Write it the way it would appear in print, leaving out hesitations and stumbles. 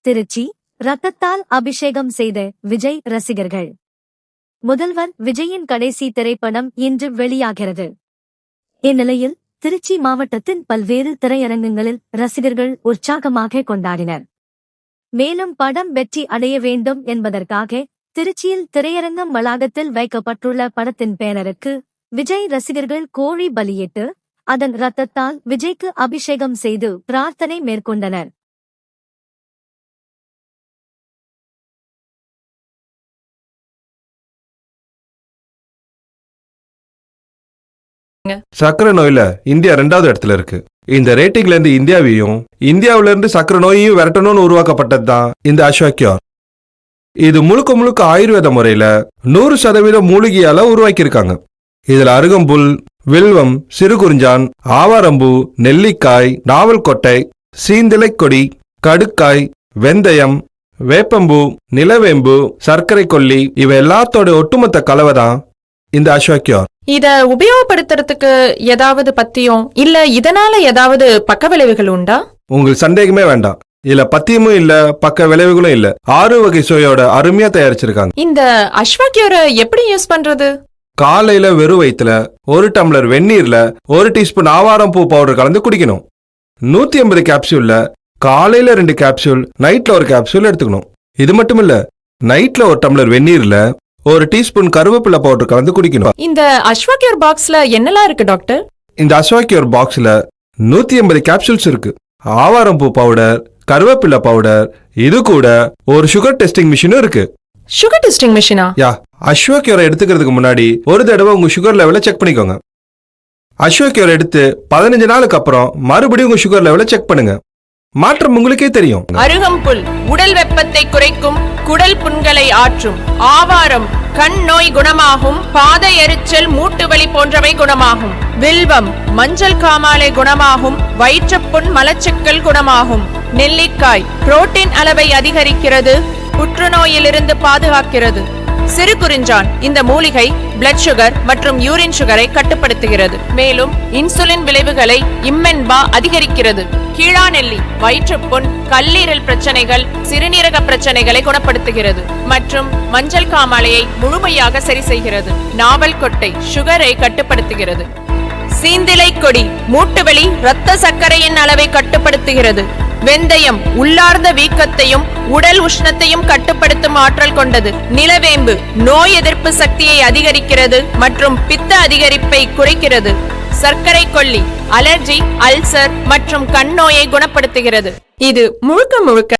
திருச்சி ரத்தத்தால் அபிஷேகம் செய்த விஜய் ரசிகர்கள். முதல்வர் விஜயின் கடைசி திரைப்படம் இன்று வெளியாகிறது. இந்நிலையில் திருச்சி மாவட்டத்தின் பல்வேறு திரையரங்குகளில் ரசிகர்கள் உற்சாகமாக கொண்டாடினர். மேலும் படம் வெற்றி அடைய வேண்டும் என்பதற்காக திருச்சியில் திரையரங்கம் வளாகத்தில் வைக்கப்பட்டுள்ள படத்தின் பேனருக்கு விஜய் ரசிகர்கள் கோழி பலியிட்டு அதன் ரத்தத்தால் விஜய்க்கு அபிஷேகம் செய்து பிரார்த்தனை மேற்கொண்டனர். சக்கரை நோயில இந்தியா 2வது இடத்துல இருக்கு. இந்த ரேட்டிங்ல இருந்து இந்தியாவில இருந்து சக்கரை நோயையும் விரட்டணும்னு உருவாக்கப்பட்டதுதான் இந்த அஸ்வாக்யோர். இது முழுக்க முழுக்க ஆயுர்வேத முறையில 100% மூலிகையால உருவாக்கியிருக்காங்க. இதுல அருகம்புல், வில்வம், சிறுகுறிஞ்சான், ஆவாரம்பூ, நெல்லிக்காய், நாவல் கொட்டை, சீந்திலை கொடி, கடுக்காய், வெந்தயம், வேப்பம்பூ, நிலவேம்பு, சர்க்கரை கொல்லி இவ எல்லாத்தோட ஒட்டுமொத்த கலவைதான் இந்த அஸ்வாக்யோர். இத உபயோகப்படுத்துறதுக்கு ஏதாவது பத்தியம் இல்ல இதனால ஏதாவது பக்க விளைவுகள் உண்டா? உங்களுக்கு சந்தேகமே வேண்டாம். இதுல பத்தியமும் இல்ல, பக்க விளைவுகளும் இல்ல. 6 வகை சுவையோட அருமையா தயாரிச்சிருக்காங்க. இந்த அஸ்வாக்யோரை எப்படி யூஸ் பண்றது? காலையில வெறும் வயிற்றுல 1 டம்ளர் வெந்நீர்ல 1 டீஸ்பூன் ஆவாரம் பூ பவுடர் கலந்து குடிக்கணும். 150 கேப்சூல்ல காலையில 2 கேப்சூல், நைட்ல 1 கேப்சூல் எடுத்துக்கணும். இது மட்டும் இல்ல, நைட்ல 1 டம்ளர் வெந்நீர்ல 1 டீஸ்பூன் கருவேப்பிலை பவுடர் கலந்து குடிக்கணும். இந்த அஸ்வாக்யோர் பாக்ஸ்ல என்னெல்லாம் இருக்கு டாக்டர்? இந்த அஸ்வாக்யோர் பாக்ஸ்ல 180 கேப்சூல்ஸ் இருக்கு. ஆவாரம் பூ பவுடர், கருவேப்பிலை பவுடர், இது கூட ஒரு சுகர் டெஸ்டிங் மிஷினும் இருக்கு. Sugar testing மிஷினா? யா, அஸ்வாக்யோரை எடுத்துக்கிறதுக்கு முன்னாடி ஒரு தடவை உங்க சுகர் லெவலை செக் பண்ணிக்கோங்க. அஸ்வாக்யோரை எடுத்து 15 நாளுக்கு அப்புறம் மறுபடியும் உங்க சுகர் லெவலை செக் பண்ணுங்க. மாற்றம் உங்களுக்கே தெரியும். அருகம்புல் உடல் வெப்பத்தை குறைக்கும், குடல் புண்களை ஆற்றும். ஆவாரம் கண் நோய் குணமாகும், பாத எரிச்சல், மூட்டு வலி போன்றவை குணமாகும். வில்வம் மஞ்சள் காமாலை குணமாகும், வயிற்றுப்புண், மலச்சிக்கல் குணமாகும். நெல்லிக்காய் புரோட்டீன் அளவை அதிகரிக்கிறது, புற்றுநோயிலிருந்து பாதுகாக்கிறது. சிறுகுறிஞ்சான் இந்த மூலிகை பிளட் சுகர் மற்றும் யூரின் சுகரை கட்டுப்படுத்துகிறது. மேலும் இன்சுலின் விளைவுகளை இம்மென்பா அதிகரிக்கிறது. கீழாநெல்லி வயிற்றுப்புண், கல்லீரல் பிரச்சனைகள், சிறுநீரக பிரச்சனைகளை குணப்படுத்துகிறது மற்றும் மஞ்சள் காமாலையை முழுமையாக சரி செய்கிறது. நாவல் கொட்டை சுகரை கட்டுப்படுத்துகிறது. சீந்திலை கொடி மூட்டுவலி, இரத்த சர்க்கரையின் அளவை கட்டுப்படுத்துகிறது. வெந்தயம் உள்ளார்ந்த வீக்கத்தையும் உடல் உஷ்ணத்தையும் கட்டுப்படுத்தும் ஆற்றல் கொண்டது. நிலவேம்பு நோய் எதிர்ப்பு சக்தியை அதிகரிக்கிறது மற்றும் பித்த அதிகரிப்பை குறைக்கிறது. சர்க்கரை கொல்லி அலர்ஜி, அல்சர் மற்றும் கண் நோயை குணப்படுத்துகிறது. இது முழுக்க முழுக்க